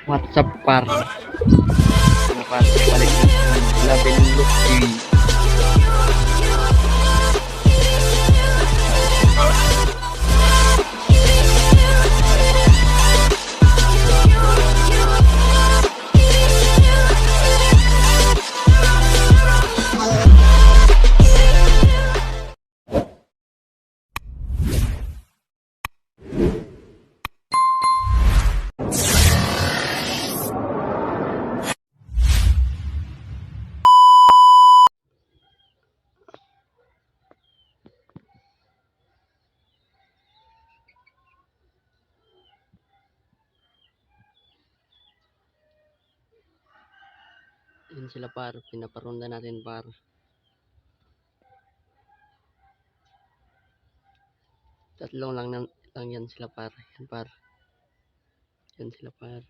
WhatsApp par. Ano par? Balik na. Labing look TV. Yan sila par, pinaparunda natin par. Tatlong lang yan sila par. Yan par. Yan sila par.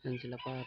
Yan sila par.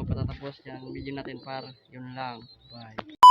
Patatapos yan video natin par. Yun lang. Bye.